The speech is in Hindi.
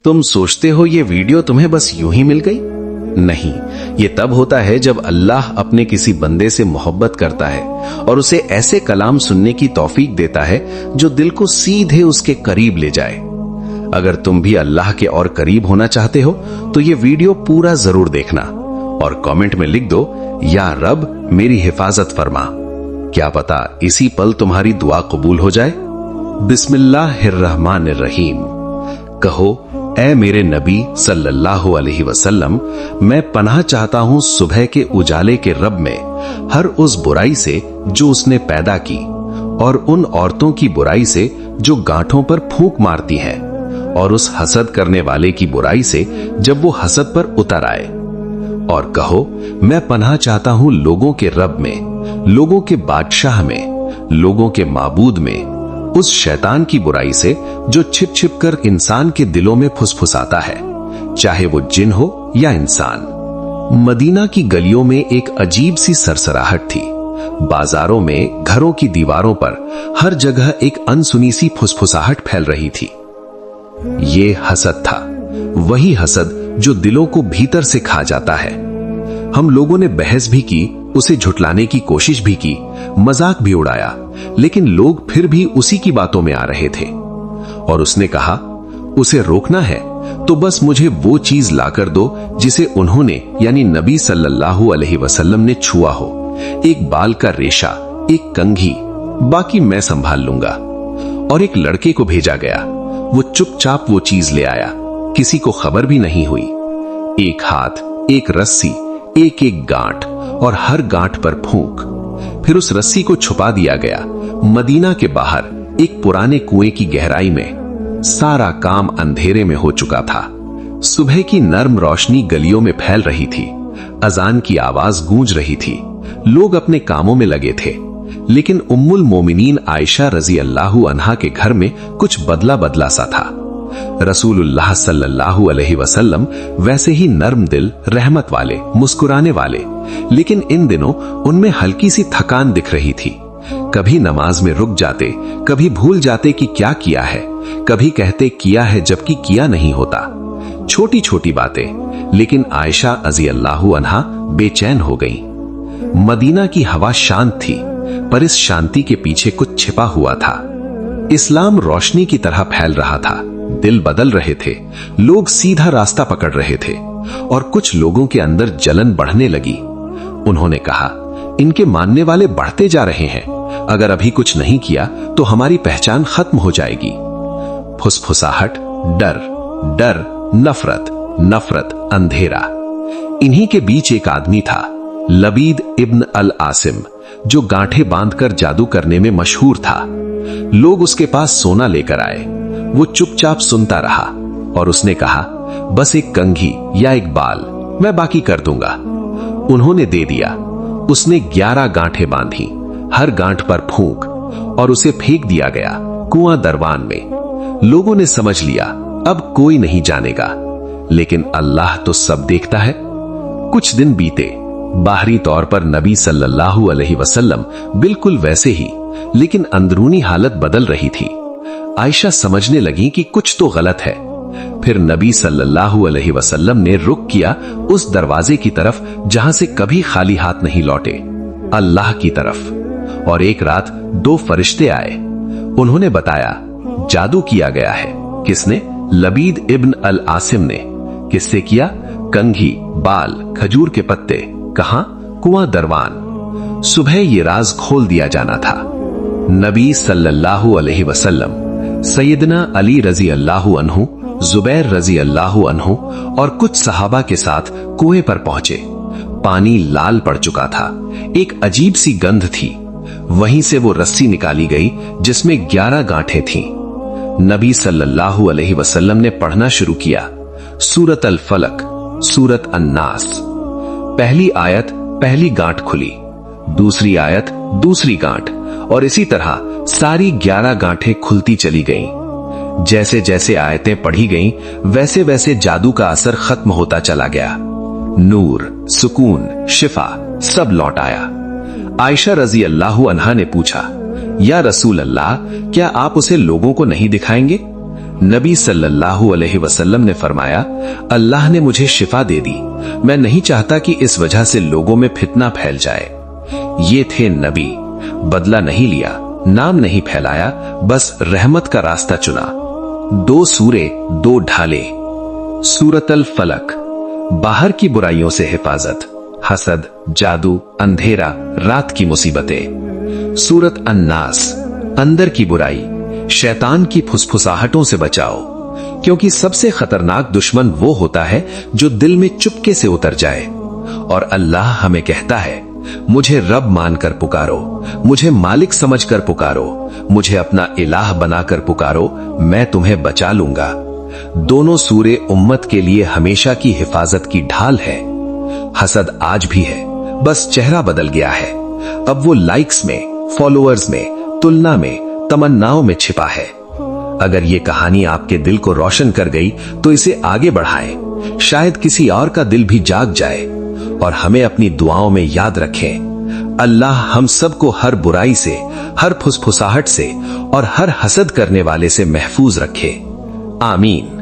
तुम सोचते हो ये वीडियो तुम्हें बस यूं ही मिल गई? नहीं, ये तब होता है जब अल्लाह अपने किसी बंदे से मोहब्बत करता है और उसे ऐसे कलाम सुनने की तौफीक देता है जो दिल को सीधे उसके करीब ले जाए। अगर तुम भी अल्लाह के और करीब होना चाहते हो तो ये वीडियो पूरा जरूर देखना और कमेंट में लिख दो, या रब मेरी हिफाजत फरमा। क्या पता इसी पल तुम्हारी दुआ कबूल हो जाए। बिस्मिल्लाहिर्रहमानिर्रहीम। कहो, ऐ मेरे नबी सल्लल्लाहु अलैहि वसल्लम, मैं पनाह चाहता हूं सुबह के उजाले के रब में हर उस बुराई से जो उसने पैदा की और उन औरतों की बुराई से जो गांठों पर फूंक मारती हैं और उस हसद करने वाले की बुराई से जब वो हसद पर उतर आए। और कहो, मैं पनाह चाहता हूं लोगों के रब में, लोगों के बादशाह में, लोगों के माबूद में, उस शैतान की बुराई से जो छिप छिप कर इंसान के दिलों में फुसफुसाता है, चाहे वो जिन हो या इंसान। मदीना की गलियों में एक अजीब सी सरसराहट थी। बाजारों में, घरों की दीवारों पर हर जगह एक अनसुनी सी फुसफुसाहट फैल रही थी। ये हसद था, वही हसद जो दिलों को भीतर से खा जाता है। हम लोगों ने बहस भी की, उसे झुटलाने की कोशिश भी की, मजाक भी उड़ाया, लेकिन लोग फिर भी उसी की बातों में आ रहे थे। और उसने कहा, उसे रोकना है तो बस मुझे वो चीज लाकर दो जिसे उन्होंने यानी नबी सल्लल्लाहु अलैहि वसल्लम ने छुआ हो। एक बाल का रेशा, एक कंघी, बाकी मैं संभाल लूंगा। और एक लड़के को भेजा गया। वो चुपचाप वो चीज ले आया, किसी को खबर भी नहीं हुई। एक हाथ, एक रस्सी, एक एक गांठ और हर गांठ पर फूंक। फिर उस रस्सी को छुपा दिया गया मदीना के बाहर एक पुराने कुएं की गहराई में। सारा काम अंधेरे में हो चुका था। सुबह की नर्म रोशनी गलियों में फैल रही थी। अजान की आवाज गूंज रही थी। लोग अपने कामों में लगे थे, लेकिन उम्मुल मोमिनीन आयशा रजी अल्लाहु अन्हा के घर में कुछ बदला बदला सा था। रसूलुल्लाह सल्लल्लाहु अलैहि वसल्लम वैसे ही नर्म दिल, रहमत वाले, मुस्कुराने वाले, लेकिन इन दिनों उनमें हल्की सी थकान दिख रही थी। कभी नमाज में रुक जाते, कभी भूल जाते कि क्या किया है, कभी कहते किया है जबकि किया नहीं होता। छोटी छोटी बातें, लेकिन आयशा रज़ी अल्लाहु अन्हा बेचैन हो गईं। मदीना की हवा शांत थी, पर इस शांति के पीछे कुछ छिपा हुआ था। इस्लाम रोशनी की तरह फैल रहा था। दिल बदल रहे थे, लोग सीधा रास्ता पकड़ रहे थे और कुछ लोगों के अंदर जलन बढ़ने लगी। उन्होंने कहा, इनके मानने वाले बढ़ते जा रहे हैं, अगर अभी कुछ नहीं किया तो हमारी पहचान खत्म हो जाएगी। फुसफुसाहट, डर, डर, नफरत, नफरत, अंधेरा। इन्हीं के बीच एक आदमी था, लबीद इब्न अल आसिम, जो गांठें बांधकर जादू करने में मशहूर था। लोग उसके पास सोना लेकर आए। वो चुपचाप सुनता रहा और उसने कहा, बस एक कंघी या एक बाल, मैं बाकी कर दूंगा। उन्होंने दे दिया। उसने 11 गांठें बांधी, हर गांठ पर फूंक, और उसे फेंक दिया गया कुआं दरवान में। लोगों ने समझ लिया, अब कोई नहीं जानेगा, लेकिन अल्लाह तो सब देखता है। कुछ दिन बीते। बाहरी तौर पर नबी सल्लल्लाहु अलैहि वसल्लम बिल्कुल वैसे ही, लेकिन अंदरूनी हालत बदल रही थी। आयशा समझने लगी कि कुछ तो गलत है। फिर नबी सल्लल्लाहु अलैहि वसल्लम ने रुख किया उस दरवाजे की तरफ जहां से कभी खाली हाथ नहीं लौटे, अल्लाह की तरफ। और एक रात 2 फरिश्ते आए। उन्होंने बताया, जादू किया गया है। किसने? लबीद इब्न अल आसिम ने। किससे किया? कंघी, बाल, खजूर के पत्ते। कहां? कुआं दरवान। सुबह ये राज खोल दिया जाना था। नबी सल्लल्लाहु अलैहि वसल्लम, सैयदना अली रजी अल्लाहु अन्हु, जुबैर रजी अल्लाहु अन्हु और कुछ सहाबा के साथ कुएं पर पहुंचे। पानी लाल पड़ चुका था। एक अजीब सी गंध थी। वहीं से वो रस्सी निकाली गई जिसमें 11 गांठें थीं। नबी सल्लल्लाहु अलैहि वसल्लम ने पढ़ना शुरू किया, सूरत अल फलक, सूरत अन्नास। पहली आयत पहली गांठ खुली, दूसरी आयत दूसरी गांठ, और इसी तरह सारी 11 गांठें खुलती चली गईं। जैसे जैसे आयतें पढ़ी गईं, वैसे वैसे जादू का असर खत्म होता चला गया। नूर, सुकून, शिफा सब लौट आया। आयशा रजी अल्लाहु अन्हा ने पूछा, या रसूल अल्लाह, क्या आप उसे लोगों को नहीं दिखाएंगे? नबी सल्लल्लाहु अलैहि वसल्लम ने फरमाया, अल्लाह ने मुझे शिफा दे दी, मैं नहीं चाहता कि इस वजह से लोगों में फितना फैल जाए। ये थे नबी, बदला नहीं लिया, नाम नहीं फैलाया, बस रहमत का रास्ता चुना। 2 सूरे 2 ढाले। सूरतल फलक, बाहर की बुराइयों से हिफाजत, हसद, जादू, अंधेरा, रात की मुसीबतें। सूरत अन्नास, अंदर की बुराई, शैतान की फुसफुसाहटों से बचाओ, क्योंकि सबसे खतरनाक दुश्मन वो होता है जो दिल में चुपके से उतर जाए। और अल्लाह हमें कहता है, मुझे रब मानकर पुकारो, मुझे मालिक समझकर पुकारो, मुझे अपना इलाह बनाकर पुकारो, मैं तुम्हें बचा लूंगा। दोनों सूरे उम्मत के लिए हमेशा की हिफाजत की ढाल है। हसद आज भी है, बस चेहरा बदल गया है। अब वो लाइक्स में, फॉलोअर्स में, तुलना में, तमन्नाओं में छिपा है। अगर ये कहानी आपके दिल को रोशन कर गई तो इसे आगे बढ़ाएं, शायद किसी और का दिल भी जाग जाए। और हमें अपनी दुआओं में याद रखें। अल्लाह हम सबको हर बुराई से, हर फुसफुसाहट से और हर हसद करने वाले से महफूज रखे। आमीन।